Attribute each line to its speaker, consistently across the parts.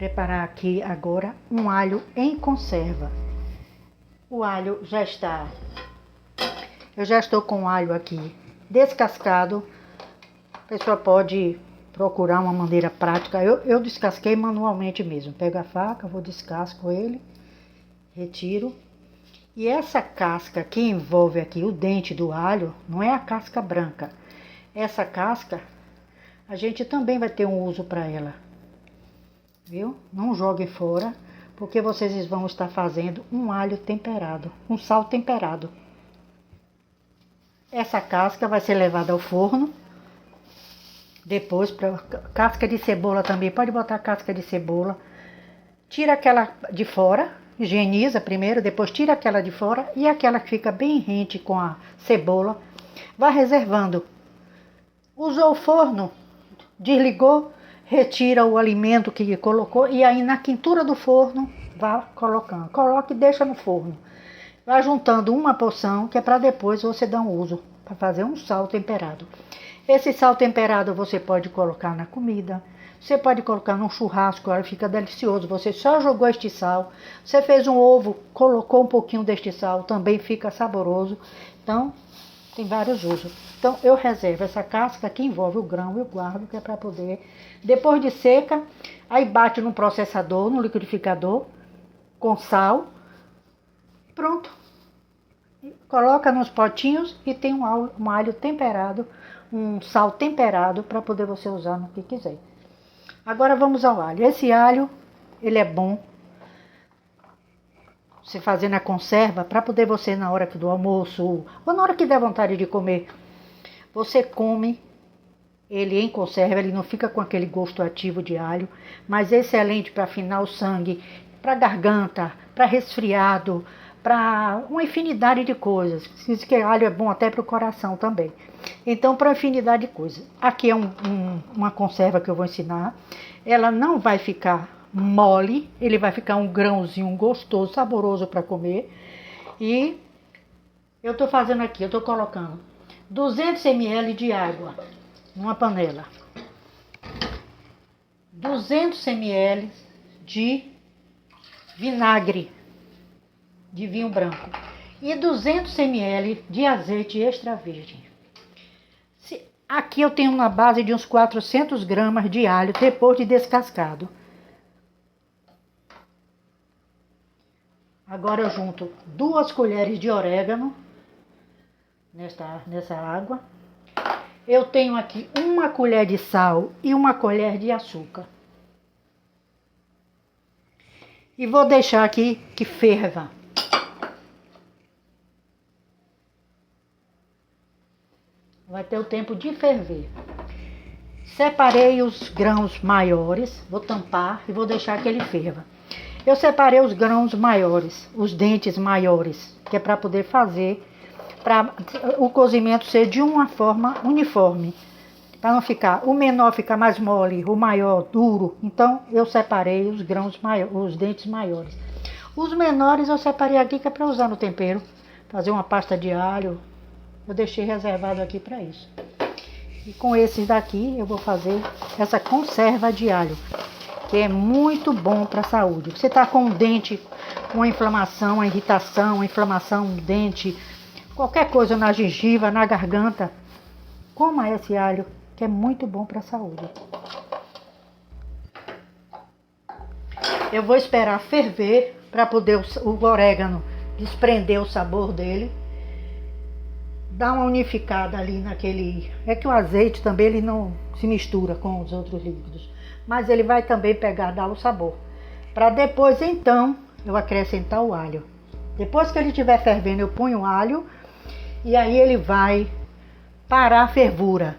Speaker 1: preparar aqui agora um alho em conserva. O alho já está... Eu já estou com o alho aqui descascado. A pessoa pode procurar uma maneira prática. Eu descasquei manualmente mesmo. Pego a faca, vou descasco ele, retiro. E essa casca que envolve aqui o dente do alho, não é a casca branca. Essa casca, a gente também vai ter um uso para ela. Viu? Não jogue fora, porque vocês vão estar fazendo um alho temperado, um sal temperado. Essa casca vai ser levada ao forno. Depois, casca de cebola também, pode botar casca de cebola. Tira aquela de fora, higieniza primeiro, depois tira aquela de fora e aquela que fica bem rente com a cebola, vai reservando. Usou o forno, desligou, retira o alimento que colocou e aí na quintura do forno vá colocando. Coloque e deixa no forno. Vai juntando uma porção que é para depois você dar um uso, para fazer um sal temperado. Esse sal temperado você pode colocar na comida, você pode colocar num churrasco, olha, fica delicioso. Você só jogou este sal, você fez um ovo, colocou um pouquinho deste sal, também fica saboroso. Então, tem vários usos. Então, eu reservo essa casca que envolve o grão, eu guardo, que é para poder... Depois de seca, aí bate no processador, no liquidificador, com sal. Pronto. Coloca nos potinhos e tem um alho temperado, um sal temperado para poder você usar no que quiser. Agora vamos ao alho. Esse alho, ele é bom você fazer na conserva para poder você na hora do almoço ou na hora que der vontade de comer, você come ele em conserva, ele não fica com aquele gosto ativo de alho, mas é excelente para afinar o sangue, para garganta, para resfriado, para uma infinidade de coisas. Diz que alho é bom até para o coração também. Então, para infinidade de coisas. Aqui é uma conserva que eu vou ensinar. Ela não vai ficar mole, ele vai ficar um grãozinho gostoso, saboroso para comer. E eu estou fazendo aqui, eu estou colocando 200 ml de água numa panela. 200 ml de vinagre de vinho branco e 200 ml de azeite extra virgem. Aqui eu tenho uma base de uns 400 gramas de alho depois de descascado. Agora eu junto 2 colheres de orégano nessa água. Eu tenho aqui 1 colher de sal e 1 colher de açúcar. E vou deixar aqui que ferva. Vai ter o tempo de ferver. Separei os grãos maiores, vou tampar e vou deixar que ele ferva. Eu separei os grãos maiores, os dentes maiores, que é para poder fazer, para o cozimento ser de uma forma uniforme. Para não ficar, o menor ficar mais mole, o maior duro. Então eu separei os grãos maiores, os dentes maiores. Os menores eu separei aqui que é para usar no tempero, fazer uma pasta de alho. Eu deixei reservado aqui para isso. E com esses daqui eu vou fazer essa conserva de alho, que é muito bom para a saúde. Você está com o dente com a inflamação, a irritação, a inflamação no dente, qualquer coisa na gengiva, na garganta, coma esse alho, que é muito bom para a saúde. Eu vou esperar ferver para poder o orégano desprender o sabor dele. Dá uma unificada ali naquele... É que o azeite também ele não se mistura com os outros líquidos, mas ele vai também pegar, dar o sabor. Para depois, então, eu acrescentar o alho. Depois que ele estiver fervendo, eu ponho o alho e aí ele vai parar a fervura.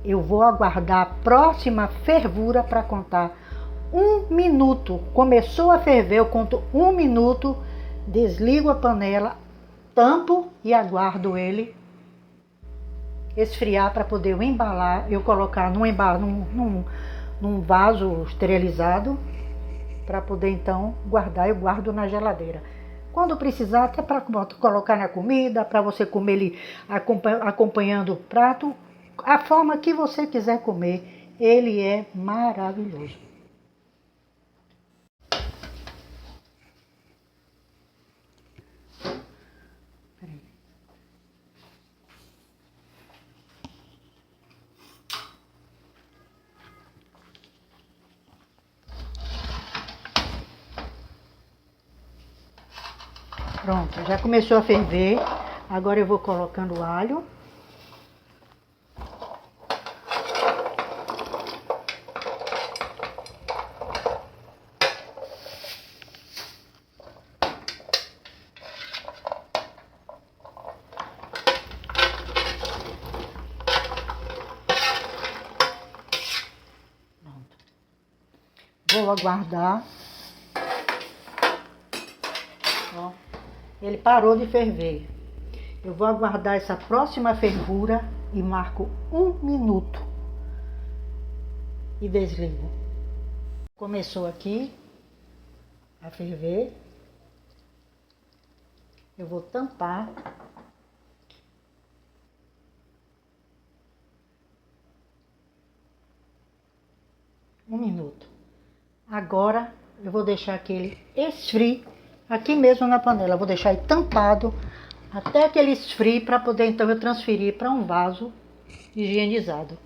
Speaker 1: Eu vou aguardar a próxima fervura para contar 1 minuto. Começou a ferver, eu conto 1 minuto, desligo a panela, tampo e aguardo ele esfriar para poder eu embalar, eu colocar num vaso esterilizado para poder então guardar. Eu guardo na geladeira. Quando precisar, até para colocar na comida, para você comer ele acompanhando o prato, a forma que você quiser comer, ele é maravilhoso. Pronto, já começou a ferver. Agora eu vou colocando o alho. Pronto. Vou aguardar. Ó, ele parou de ferver. Eu vou aguardar essa próxima fervura e marco 1 minuto e desligo. Começou aqui a ferver. Eu vou tampar. Um minuto. Agora eu vou deixar que ele esfrie aqui mesmo na panela. Eu vou deixar ele tampado até que ele esfrie para poder então eu transferir para um vaso higienizado.